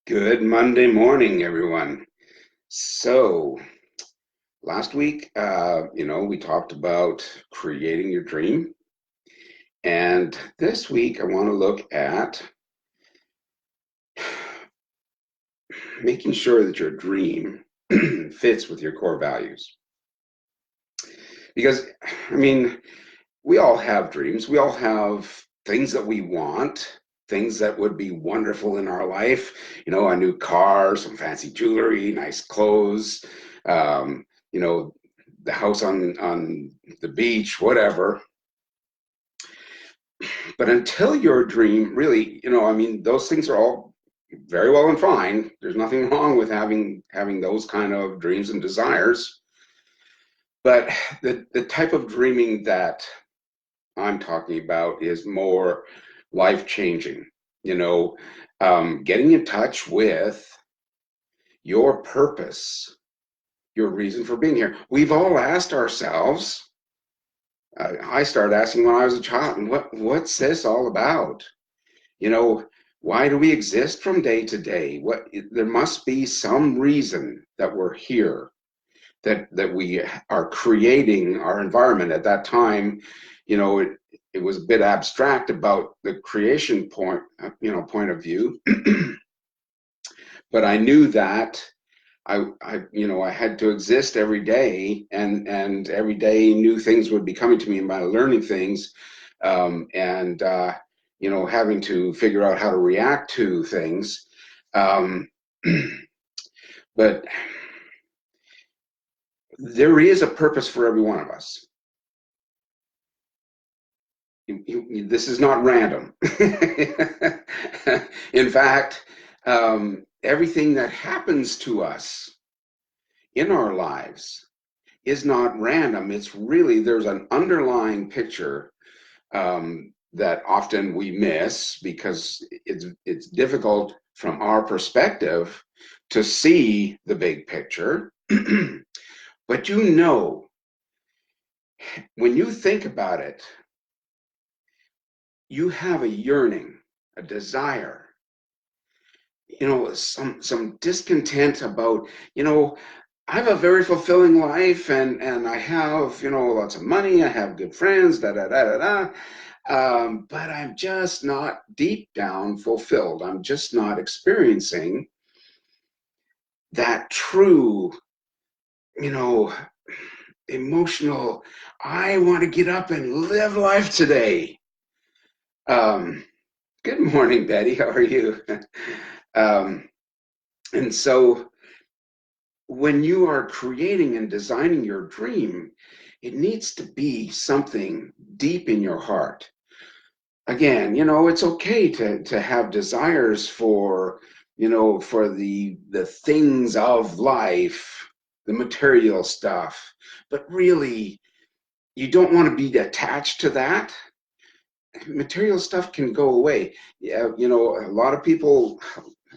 Good Monday morning, everyone. So, last week, we talked about creating your dream. And this week, I want to look at making sure that your dream fits with your core values. Because, I mean, we all have dreams, we all have things that we want. Things that would be wonderful in our life, a new car, some fancy jewelry, nice clothes, um, you know, the house on the beach, whatever. But until your dream really, those things are all very well and fine. There's nothing wrong with having those kind of dreams and desires. But the type of dreaming that I'm talking about is more life changing. Getting in touch with your purpose, your reason for being here. We've all asked ourselves, I started asking when I was a child, and what's this all about? You know, why do we exist from day to day? There must be some reason that we're here, that we are creating our environment. At that time, it was a bit abstract about the creation point of view, but I knew that I had to exist every day, and every day new things would be coming to me by learning things, and having to figure out how to react to things. Um, but there is a purpose for every one of us. This is not random. In fact, everything that happens to us in our lives is not random. It's really, there's an underlying picture that often we miss because it's difficult from our perspective to see the big picture. But when you think about it, you have a yearning, a desire, some discontent about, I have a very fulfilling life, and I have, lots of money, I have good friends, da da da da da. But I'm just not deep down fulfilled. I'm just not experiencing that true, you know, emotional, I want to get up and live life today. Um, Good morning, Betty. How are you? um, and so when you are creating and designing your dream, it needs to be something deep in your heart. Again, it's okay to have desires for, for the things of life, the material stuff, but really you don't want to be attached to that. Material stuff can go away. Yeah, a lot of people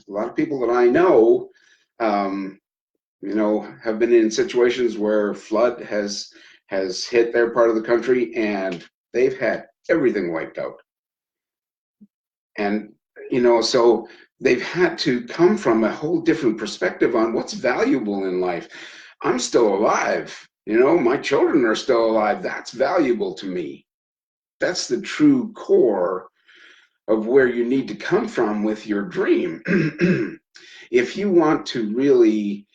that I know, um, have been in situations where flood has hit their part of the country, and they've had everything wiped out. And so they've had to come from a whole different perspective on what's valuable in life. I'm still alive. My children are still alive. That's valuable to me. That's the true core of where you need to come from with your dream. If you want to really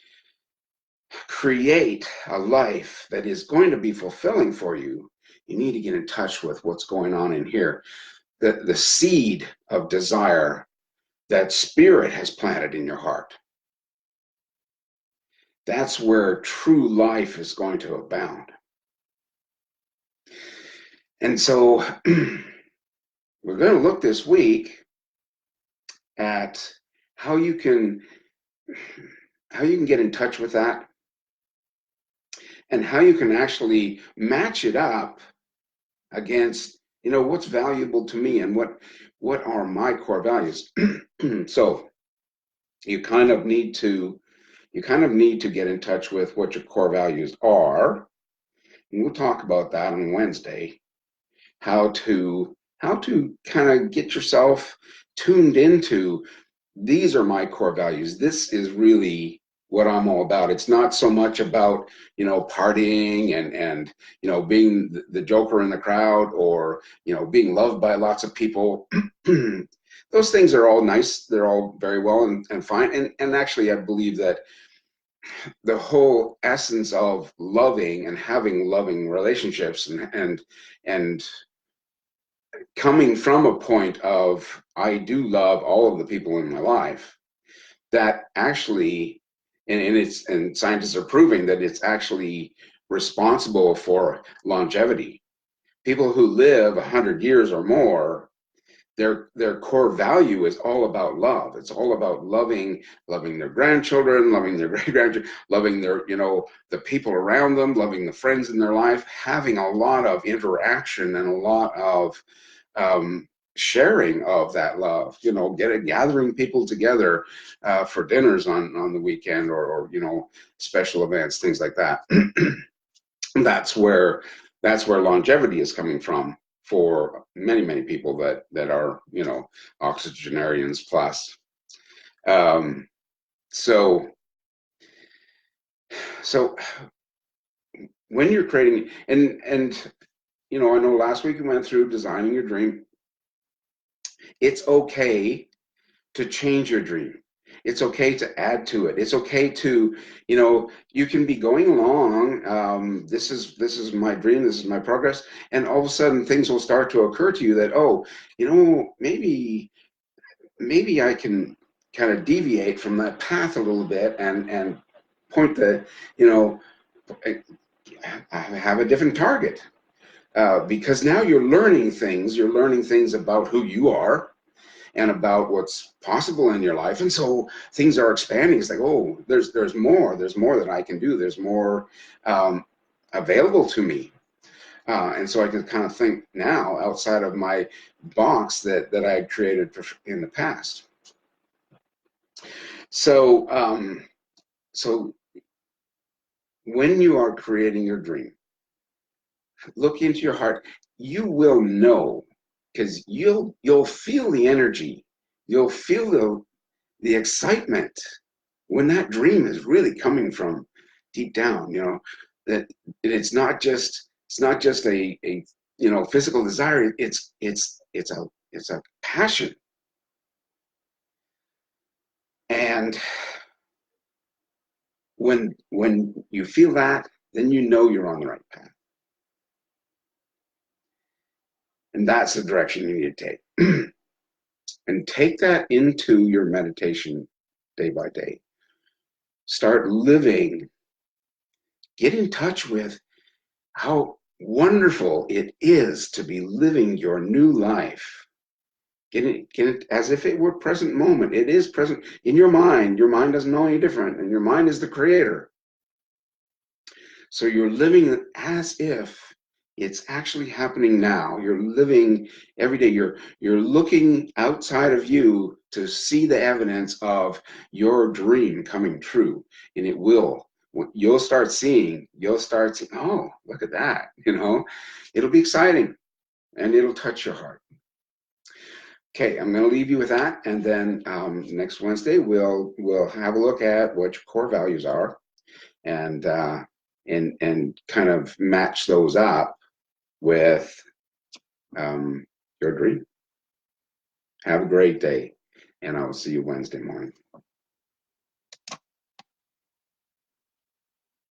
create a life that is going to be fulfilling for you, you need to get in touch with what's going on in here. The seed of desire that spirit has planted in your heart. That's where true life is going to abound. And so we're going to look this week at how you can get in touch with that, and how you can actually match it up against, what's valuable to me, and what are my core values. So you kind of need to get in touch with what your core values are, and we'll talk about that on Wednesday. How to kind of get yourself tuned into these are my core values. This is really what I'm all about. It's not so much about, partying and being the joker in the crowd, or being loved by lots of people. Those things are all nice. They're all very well and fine. And actually, I believe that the whole essence of loving and having loving relationships and coming from a point of I do love all of the people in my life, that actually, and scientists are proving that it's actually responsible for longevity. People who live 100 years or more, their core value is all about love. It's all about loving their grandchildren, loving their great grandchildren, loving their the people around them, loving the friends in their life, having a lot of interaction and a lot of sharing of that love. Gathering people together for dinners on the weekend, or special events, things like that. that's where that's where longevity is coming from for many people that are octogenarians plus. Um, so so when you're creating, and I know last week we went through designing your dream. It's okay to change your dream. It's okay to add to it. It's okay to, you can be going along. This is my dream. This is my progress, and all of a sudden things will start to occur to you that, oh, maybe I can kind of deviate from that path a little bit and point the, have a different target, because now you're learning things. You're learning things about who you are and about what's possible in your life, and so things are expanding. It's like, oh, there's more that I can do. There's more available to me, and so I can kind of think now outside of my box that I had created in the past. So when you are creating your dream, look into your heart. You will know, because you'll feel the energy. You'll feel the excitement when that dream is really coming from deep down. That it's not just a physical desire. It's a passion. And when you feel that, then you know you're on the right path. And that's the direction you need to take. And take that into your meditation day by day. Start living. Get in touch with how wonderful it is to be living your new life. Get it as if it were present moment. It is present in your mind. Your mind doesn't know any different, and your mind is the creator. So you're living as if it's actually happening now. You're living every day. You're looking outside of you to see the evidence of your dream coming true, and it will. You'll start seeing. Oh, look at that. It'll be exciting, and it'll touch your heart. Okay, I'm going to leave you with that, and then next Wednesday we'll have a look at what your core values are, and kind of match those up with your dream. Have a great day, and I will see you Wednesday morning.